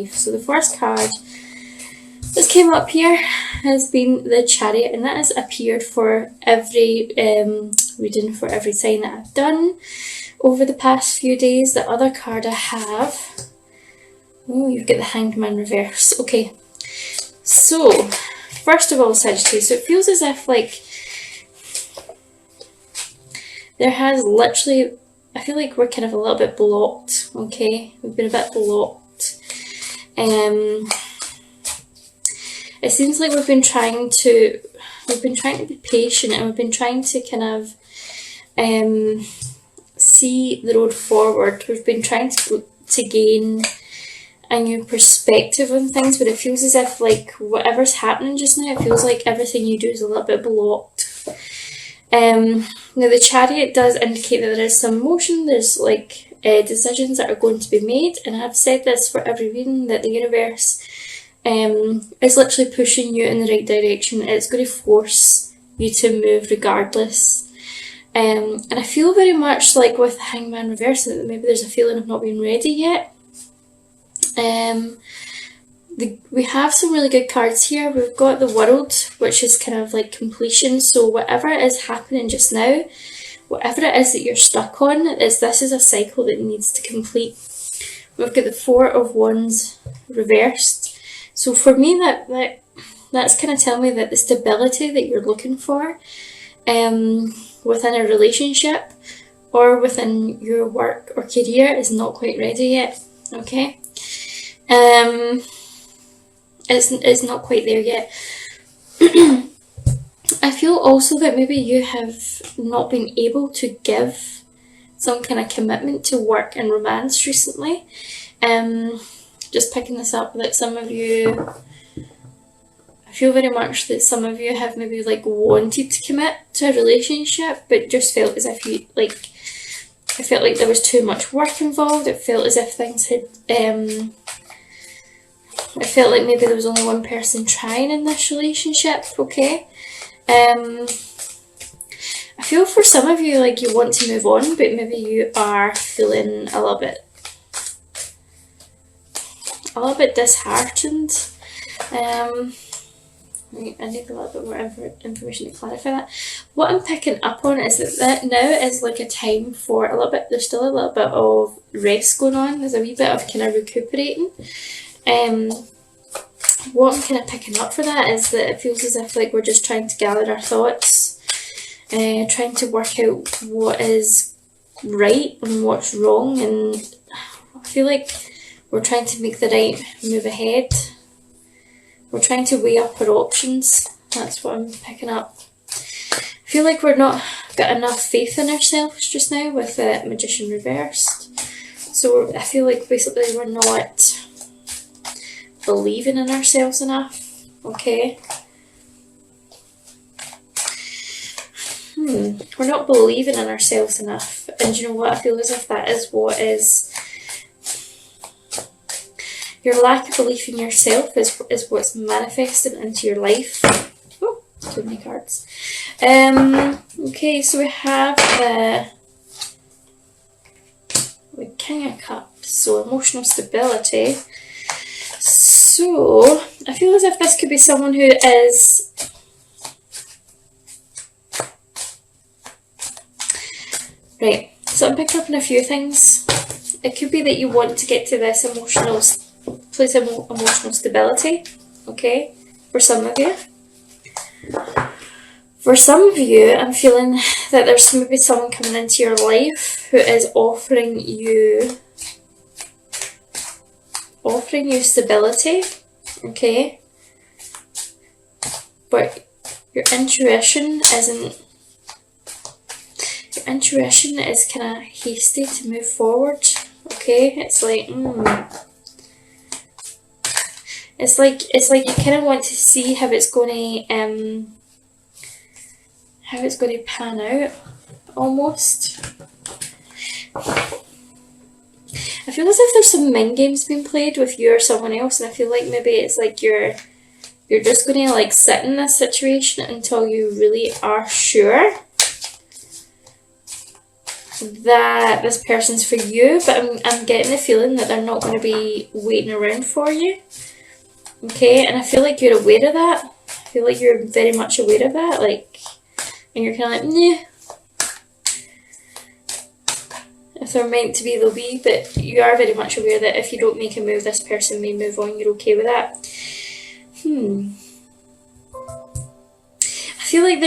So the first card that came up here has been the Chariot, and that has appeared for every reading for every sign that I've done over the past few days. The other card I have, oh, you've got the Hanged Man reverse. Okay, so first of all, Sagittarius, so it feels as if like there has literally, I feel like we're kind of a little bit blocked, okay? We've been a bit blocked. It seems like we've been trying to be patient, and we've been trying to kind of see the road forward. We've been trying to gain a new perspective on things, but it feels as if like whatever's happening just now, it feels like everything you do is a little bit blocked. Now the Chariot does indicate that there is some motion, there's like decisions that are going to be made, and I've said this for every reading, that the universe is literally pushing you in the right direction. It's going to force you to move regardless. And I feel very much like with the Hangman reverse that maybe there's a feeling of not being ready yet. We have some really good cards here. We've got the World, which is kind of like completion. So whatever is happening just now, whatever it is that you're stuck on, this is a cycle that needs to complete. We've got the Four of Wands reversed. So for me, that's kind of telling me that the stability that you're looking for within a relationship or within your work or career is not quite ready yet. Okay, it's not quite there yet. I feel also that maybe you have not been able to give some kind of commitment to work and romance recently. Just picking this up, that some of you, I feel very much that some of you have maybe like wanted to commit to a relationship, but just felt as if you like, I felt like there was too much work involved. It felt as if things had, I felt like maybe there was only one person trying in this relationship, okay? I feel for some of you like you want to move on, but maybe you are feeling a little bit disheartened. I need a little bit more information to clarify that. What I'm picking up on is that now is like a time for a little bit, there's still a little bit of rest going on. There's a wee bit of kind of recuperating. What I'm kind of picking up for that is that it feels as if like we're just trying to gather our thoughts, trying to work out what is right and what's wrong, and I feel like we're trying to make the right move ahead. We're trying to weigh up our options. That's what I'm picking up. I feel like we're not got enough faith in ourselves just now with the Magician reversed. So I feel like basically we're not believing in ourselves enough, okay? We're not believing in ourselves enough, and you know what? I feel as if that is what is, your lack of belief in yourself is what's manifesting into your life. Oh, too many cards. Okay, so we have the King of Cups, so emotional stability. So, I feel as if this could be someone who is right. So I'm picking up on a few things. It could be that you want to get to this emotional place of emotional stability, okay, for some of you. For some of you, I'm feeling that there's maybe someone coming into your life who is offering you stability, okay, but your intuition is kind of hasty to move forward, okay? It's like it's like you kind of want to see how it's going to pan out, almost. I feel as if there's some mind games being played with you or someone else, and I feel like maybe it's like you're just going to like sit in this situation until you really are sure. that this person's for you, but I'm getting the feeling that they're not going to be waiting around for you. Okay, and I feel like you're aware of that. I feel like you're very much aware of that, like, and you're kind of like, nah. If they're meant to be, they'll be, but you are very much aware that if you don't make a move, this person may move on. You're okay with that. I feel like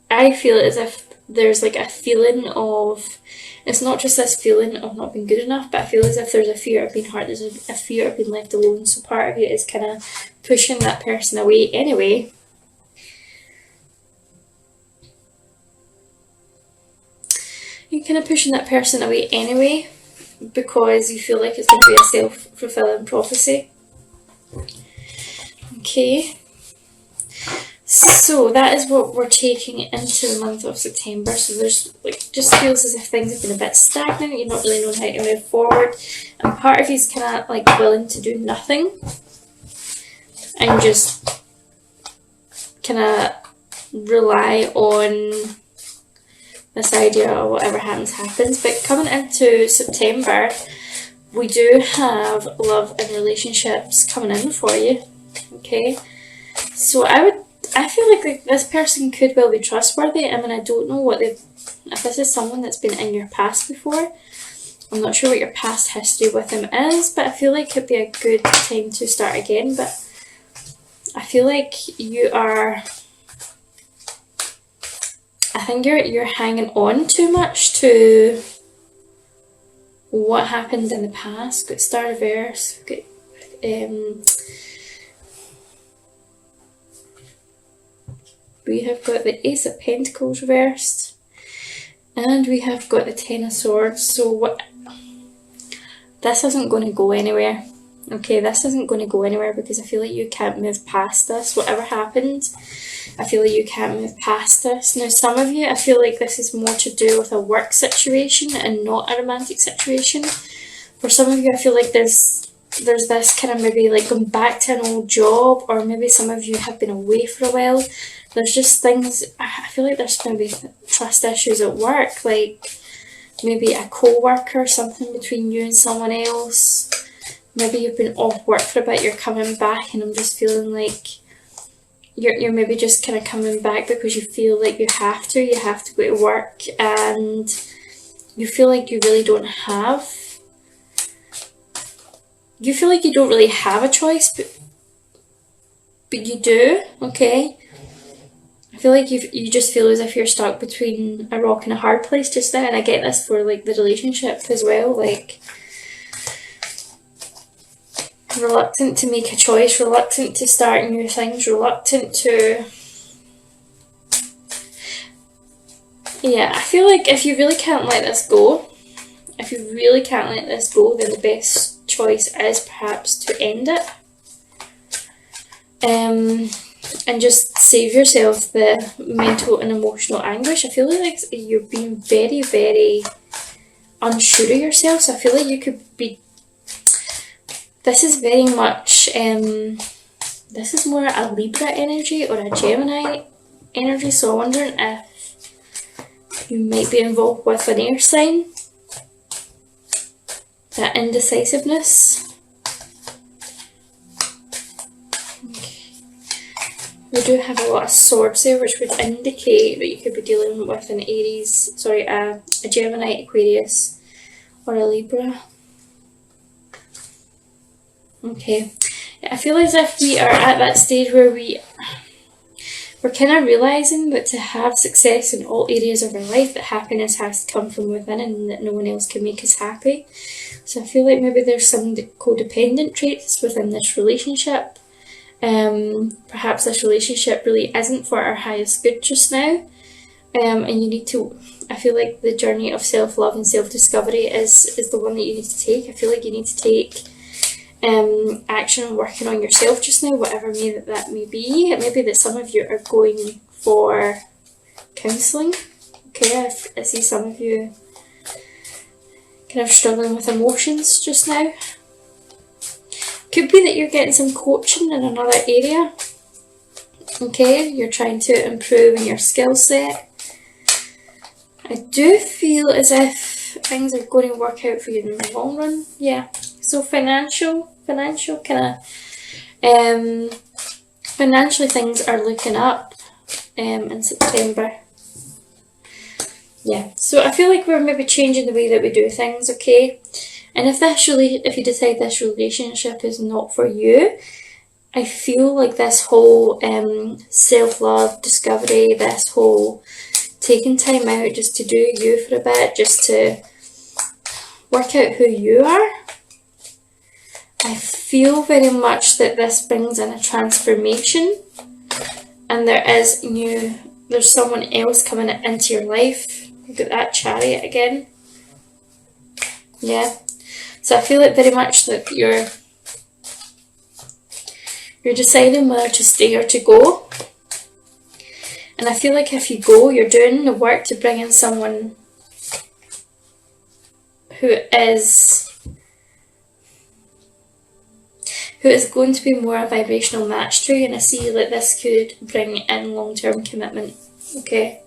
I feel as if there's like a feeling of, it's not just this feeling of not being good enough, but I feel as if there's a fear of being hurt, there's a fear of being left alone, so part of you is kind of pushing that person away anyway. You're kind of pushing that person away anyway because you feel like it's going to be a self-fulfilling prophecy. Okay. So that is what we're taking into the month of September. So there's like, just feels as if things have been a bit stagnant. You're not really knowing how to move forward, and part of you is kind of like willing to do nothing and just kind of rely on this idea of whatever happens. But coming into September, we do have love and relationships coming in for you. Okay, so I feel like this person could well be trustworthy. I mean, I don't know if this is someone that's been in your past before. I'm not sure what your past history with them is, but I feel like it could be a good time to start again. But I feel like I think you're hanging on too much to what happened in the past. Got Star Reverse, got we have got the Ace of Pentacles reversed, and we have got the Ten of Swords. So this isn't going to go anywhere. Okay, this isn't going to go anywhere because I feel like you can't move past this. Whatever happened, I feel like you can't move past this. Now, some of you, I feel like this is more to do with a work situation and not a romantic situation. For some of you, I feel like there's this kind of maybe like going back to an old job, or maybe some of you have been away for a while. There's just things, I feel like there's maybe trust issues at work, like maybe a co-worker, something between you and someone else. Maybe you've been off work for a bit, you're coming back, and I'm just feeling like you're maybe just kind of coming back because you feel like you have to go to work, and you feel like you really don't have, you feel like you don't really have a choice, but you do, okay? I feel like you just feel as if you're stuck between a rock and a hard place just now, and I get this for like the relationship as well, like reluctant to make a choice, reluctant to start new things, reluctant to, yeah, I feel like if you really can't let this go, then the best choice is perhaps to end it. And just save yourself the mental and emotional anguish. I feel like you're being very, very unsure of yourself. So I feel like you could be, this is very much, this is more a Libra energy or a Gemini energy. So I'm wondering if you might be involved with an air sign. That indecisiveness. We do have a lot of swords there, which would indicate that you could be dealing with an a Gemini, Aquarius, or a Libra. Okay, I feel as if we are at that stage where we're kind of realising that to have success in all areas of our life, that happiness has to come from within and that no one else can make us happy. So I feel like maybe there's some codependent traits within this relationship. Perhaps this relationship really isn't for our highest good just now, and you need to, I feel like the journey of self-love and self-discovery is the one that you need to take. I feel like you need to take action on working on yourself just now, whatever that may be. It may be that some of you are going for counselling. Okay, I see some of you kind of struggling with emotions just now. Could be that you're getting some coaching in another area. Okay, you're trying to improve in your skill set. I do feel as if things are going to work out for you in the long run. Yeah. So financial kind of, financially things are looking up in September. Yeah. So I feel like we're maybe changing the way that we do things, okay? And if you decide this relationship is not for you, I feel like this whole self-love discovery, this whole taking time out just to do you for a bit, just to work out who you are, I feel very much that this brings in a transformation, and there's someone else coming into your life. Look at that Chariot again. Yeah. So I feel like very much that you're deciding whether to stay or to go. And I feel like if you go, you're doing the work to bring in someone who is going to be more a vibrational match to you, and I see like this could bring in long-term commitment, okay?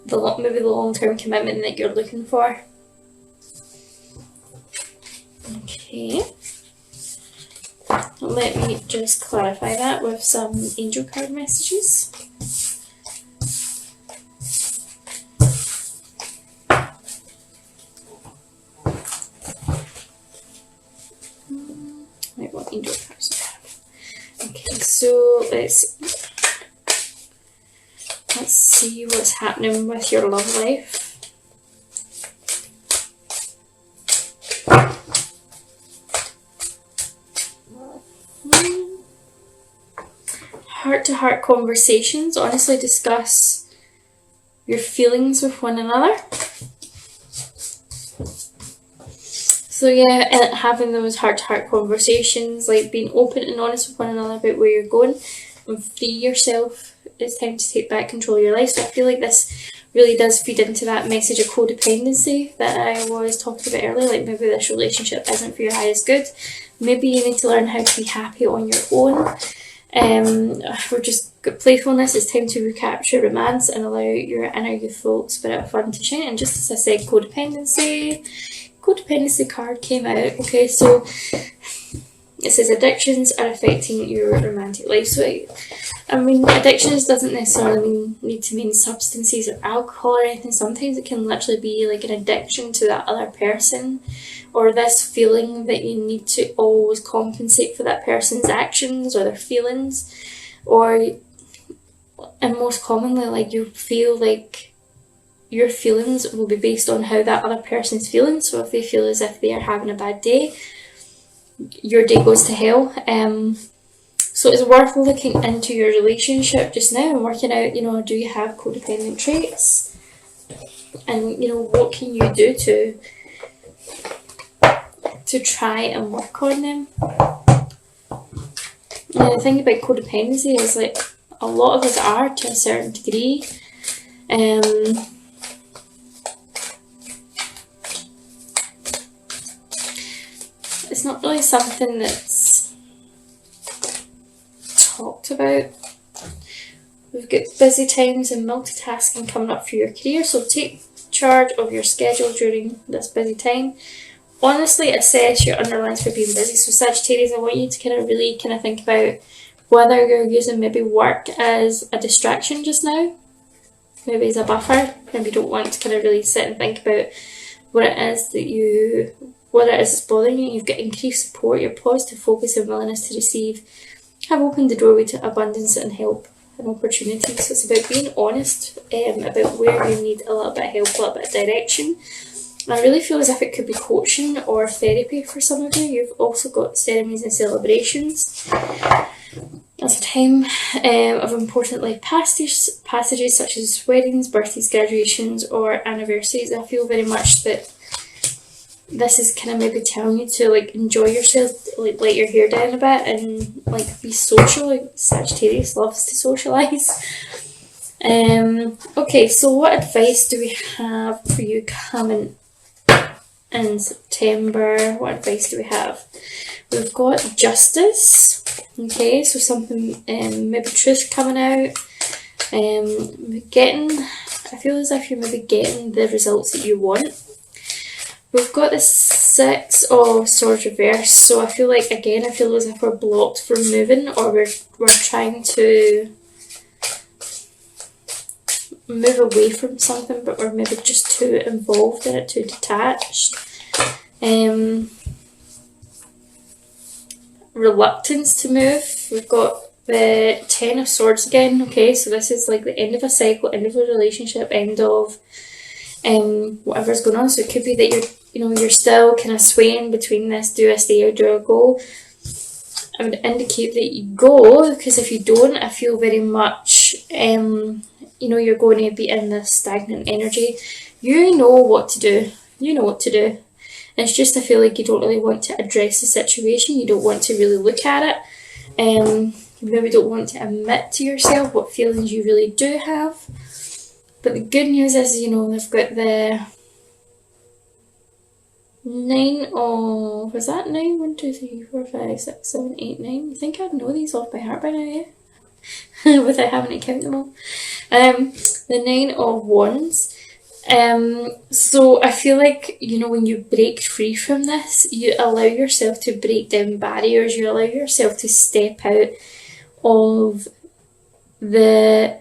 Maybe the long-term commitment that you're looking for. Okay. Let me just clarify that with some angel card messages. Right, what angel cards do I have? Okay, so let's see what's happening with your love life. Heart-to-heart conversations. Honestly, discuss your feelings with one another. So yeah, and having those heart-to-heart conversations, like being open and honest with one another about where you're going, and free yourself. It's time to take back control of your life. So I feel like this really does feed into that message of codependency that I was talking about earlier. Like maybe this relationship isn't for your highest good. Maybe you need to learn how to be happy on your own. We're just got playfulness. It's time to recapture romance and allow your inner youthful spirit of fun to shine. And just as I said, codependency card came out. Okay, so it says addictions are affecting your romantic life. So I mean, addictions doesn't necessarily need to mean substances or alcohol or anything. Sometimes it can literally be like an addiction to that other person, or this feeling that you need to always compensate for that person's actions or their feelings, and most commonly, like you feel like your feelings will be based on how that other person's feeling. So if they feel as if they are having a bad day, your day goes to hell. So it's worth looking into your relationship just now and working out, do you have codependent traits? And, what can you do to try and work on them? And the thing about codependency is like a lot of us are to a certain degree. It's not really something that's talked about. We've got busy times and multitasking coming up for your career, so take charge of your schedule during this busy time. Honestly, assess your underlines for being busy. So Sagittarius, I want you to kind of really think about whether you're using maybe work as a distraction just now, maybe as a buffer. Maybe you don't want to kind of really sit and think about what it is that's bothering you. You've got increased support, your positive focus and willingness to receive have opened the doorway to abundance and help and opportunity. So it's about being honest about where you need a little bit of help, a little bit of direction. And I really feel as if it could be coaching or therapy for some of you. You've also got ceremonies and celebrations. It's a time of important life passages such as weddings, birthdays, graduations or anniversaries. I feel very much that this is kind of maybe telling you to like enjoy yourself, like let your hair down a bit and like be social. Like Sagittarius loves to socialise. Okay, so what advice do we have for you coming in September? What advice do we have? We've got justice. Okay, so something maybe truth coming out. Getting I feel as if you're maybe getting the results that you want. We've got the Six of Swords reversed, so I feel like, again, I feel as if we're blocked from moving, or we're trying to move away from something, but we're maybe just too involved in it, too detached. Reluctance to move. We've got the Ten of Swords again. Okay, so this is like the end of a cycle, end of a relationship, end of whatever's going on. So it could be that you're still kind of swaying between this, do I stay or do I go? I would indicate that you go, because if you don't, I feel very much you're going to be in this stagnant energy. You know what to do. You know what to do. It's just, I feel like you don't really want to address the situation. You don't want to really look at it. You maybe don't want to admit to yourself what feelings you really do have. But the good news is, they've got the Nine of, was that 9? 1, 2, 3, 4, 5, 6, 7, 8, 9. I think I'd know these off by heart by now, yeah? Without having to count them all. The 9 of Wands. So I feel like, when you break free from this, you allow yourself to break down barriers, you allow yourself to step out of the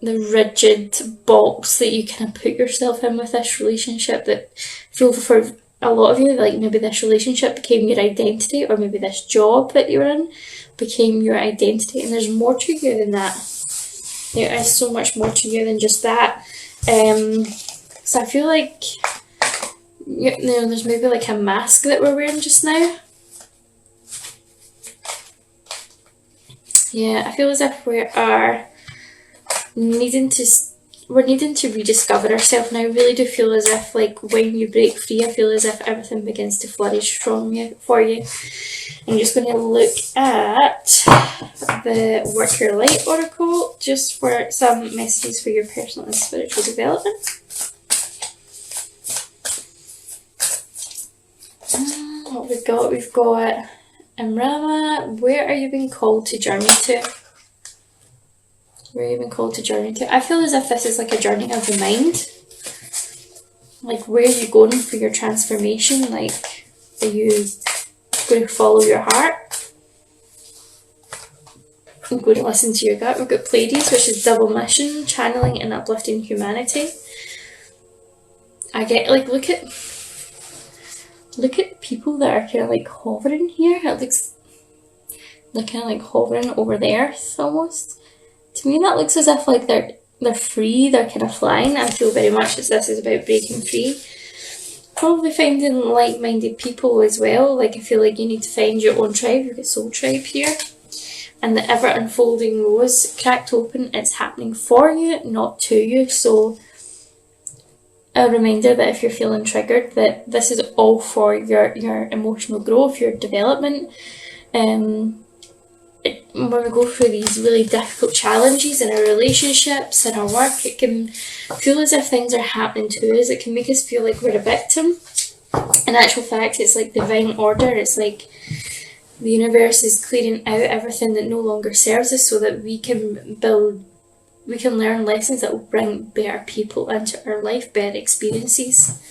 rigid box that you kind of put yourself in with this relationship, that feel for a lot of you, like maybe this relationship became your identity, or maybe this job that you're in became your identity, and there's more to you than that. There is so much more to you than just that. So I feel like there's maybe like a mask that we're wearing just now. Yeah, I feel as if we're needing to rediscover ourselves, and I really do feel as if, like, when you break free, I feel as if everything begins to flourish for you. I'm just going to look at the Work Your Light Oracle just for some messages for your personal and spiritual development. What we've got Amrama, where are you being called to journey to? Where are you being called to journey to? I feel as if this is like a journey of the mind. Like, where are you going for your transformation? Like, are you going to follow your heart? I'm going to listen to your gut. We've got Pleiades, which is double mission, channeling and uplifting humanity. I get, like, look at people that are kind of like hovering here. It looks, they're kind of like hovering over the earth almost. To me, that looks as if like they're free, they're kind of flying. I feel very much that this is about breaking free. Probably finding like-minded people as well. Like, I feel like you need to find your own tribe. You've got Soul Tribe here. And the ever-unfolding rose cracked open. It's happening for you, not to you. So a reminder that if you're feeling triggered, that this is all for your emotional growth, your development. When we go through these really difficult challenges in our relationships, in our work, it can feel as if things are happening to us. It can make us feel like we're a victim. In actual fact, it's like divine order. It's like the universe is clearing out everything that no longer serves us, so that we can learn lessons that will bring better people into our life, better experiences.